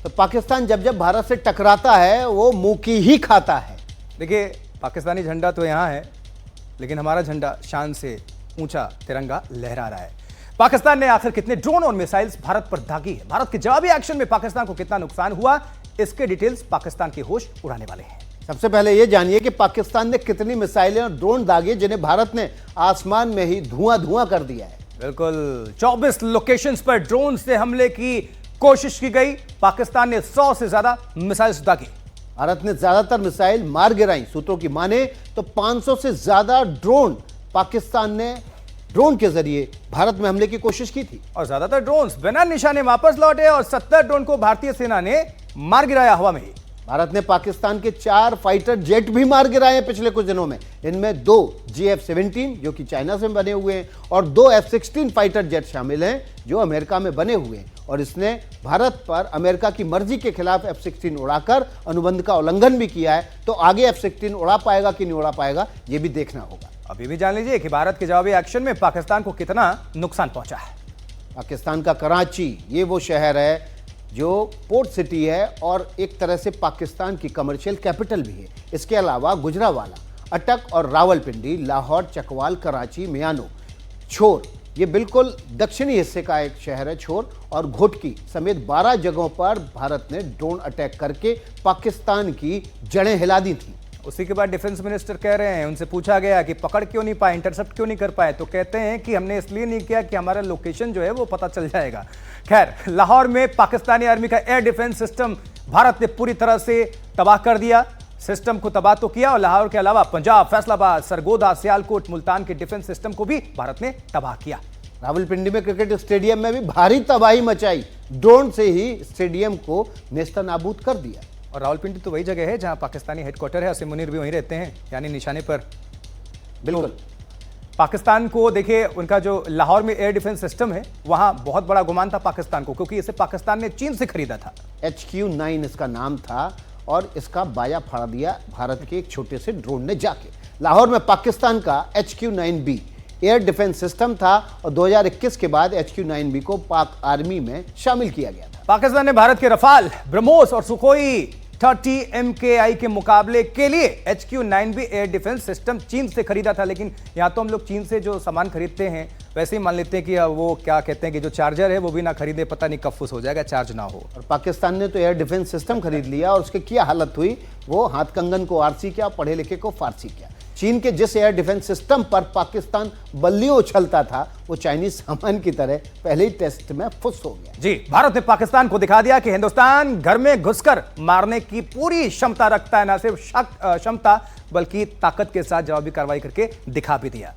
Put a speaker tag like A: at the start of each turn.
A: तो पाकिस्तान जब जब भारत से टकराता है वो मुंह की ही खाता है।
B: देखिए, पाकिस्तानी झंडा तो यहाँ है, लेकिन हमारा झंडा शान से ऊंचा तिरंगा लहरा रहा है। पाकिस्तान ने आखिर कितने ड्रोन और मिसाइल्स भारत पर दागी है, भारत के जवाबी एक्शन में पाकिस्तान को कितना नुकसान हुआ, इसके डिटेल्स पाकिस्तान के होश उड़ाने वाले हैं।
A: सबसे पहले यह जानिए कि पाकिस्तान ने कितनी मिसाइलें और ड्रोन दागे जिन्हें भारत ने आसमान में ही धुआं धुआं कर दिया है।
B: बिल्कुल, 24 लोकेशंस पर ड्रोन से हमले की कोशिश की गई। पाकिस्तान ने 100 से ज्यादा मिसाइल्स दागी।
A: भारत ने ज्यादातर मिसाइल मार गिराई। सूत्रों की माने तो 500 से ज्यादा ड्रोन पाकिस्तान ने ड्रोन के जरिए भारत में हमले की कोशिश की थी।
B: और ज्यादातर ड्रोन्स बिना निशाने वापस लौटे और 70 ड्रोन को भारतीय सेना ने मार गिराया हवा में ही।
A: भारत ने पाकिस्तान के 4 फाइटर जेट भी मार गिराए हैं पिछले कुछ दिनों में। इनमें 2 GF-17 जो कि चाइना से बने हुए हैं और 2 F-16 फाइटर जेट शामिल हैं जो अमेरिका में बने हुए हैं। और इसने भारत पर अमेरिका की मर्जी के खिलाफ F-16 उड़ाकर अनुबंध का उल्लंघन भी किया है। तो आगे F-16 उड़ा पाएगा कि नहीं उड़ा पाएगा ये भी देखना होगा।
B: अभी भी जान लीजिए कि भारत के जवाबी एक्शन में पाकिस्तान को कितना नुकसान पहुंचा है।
A: पाकिस्तान का कराची ये वो शहर है जो पोर्ट सिटी है और एक तरह से पाकिस्तान की कमर्शियल कैपिटल भी है। इसके अलावा गुजरावाला, अटक और रावलपिंडी, लाहौर, चकवाल, कराची, मियानो, छोर ये बिल्कुल दक्षिणी हिस्से का एक शहर है। छोर और घोटकी समेत 12 जगहों पर भारत ने ड्रोन अटैक करके पाकिस्तान की जड़ें हिला दी थी।
B: उसी के बाद डिफेंस मिनिस्टर कह रहे हैं, उनसे पूछा गया कि पकड़ क्यों नहीं पाए, इंटरसेप्ट क्यों नहीं कर पाए, तो कहते हैं कि हमने इसलिए नहीं किया कि हमारा लोकेशन जो है वो पता चल जाएगा। खैर, लाहौर में पाकिस्तानी आर्मी का एयर डिफेंस सिस्टम भारत ने पूरी तरह से तबाह कर दिया। सिस्टम को तबाह तो किया और लाहौर के अलावा पंजाब, फैसलाबाद, सरगोदा, सियालकोट, मुल्तान के डिफेंस सिस्टम को भी भारत ने तबाह किया।
A: रावलपिंडी में क्रिकेट स्टेडियम में भी भारी तबाही मचाई। ड्रोन से ही स्टेडियम को नेस्तनाबूद कर दिया।
B: और रावलपिंडी तो वही जगह है जहां पाकिस्तानी हेडक्वार्टर है, असीम मुनीर भी वहीं रहते हैं, यानी निशाने पर।
A: बिल्कुल।
B: पाकिस्तान को देखिए, उनका जो लाहौर में एयर डिफेंस सिस्टम है वहां बहुत बड़ा गुमान था पाकिस्तान को, क्योंकि इसे पाकिस्तान ने चीन से खरीदा था।
A: HQ-9 इसका नाम था और इसका बाया फाड़ दिया भारत के एक छोटे से ड्रोन ने जाके। लाहौर में पाकिस्तान का HQ-9B एयर डिफेंस सिस्टम था और 2021 के बाद HQ-9B को पाक आर्मी में शामिल किया गया था।
B: पाकिस्तान ने भारत के रफाल, ब्रह्मोस और सुखोई 30 MKI के मुकाबले के लिए HQ-9B एयर डिफेंस सिस्टम चीन से खरीदा था। लेकिन यहाँ तो हम लोग चीन से जो सामान खरीदते हैं वैसे ही मान लेते हैं कि वो क्या कहते हैं कि जो चार्जर है वो भी ना खरीदे, पता नहीं कब फुस हो जाएगा, चार्ज ना हो।
A: और पाकिस्तान ने तो एयर डिफेंस सिस्टम खरीद लिया और उसकी क्या हालत हुई, वो हाथ कंगन को आरसी किया, पढ़े लिखे को फारसी किया। चीन के जिस एयर डिफेंस सिस्टम पर पाकिस्तान बल्लियों उछलता था वो चाइनीज सामान की तरह पहले ही टेस्ट में फुस हो गया।
B: जी, भारत ने पाकिस्तान को दिखा दिया कि हिंदुस्तान घर में घुसकर मारने की पूरी क्षमता रखता है। न सिर्फ क्षमता बल्कि ताकत के साथ जवाबी कार्रवाई करके दिखा भी दिया।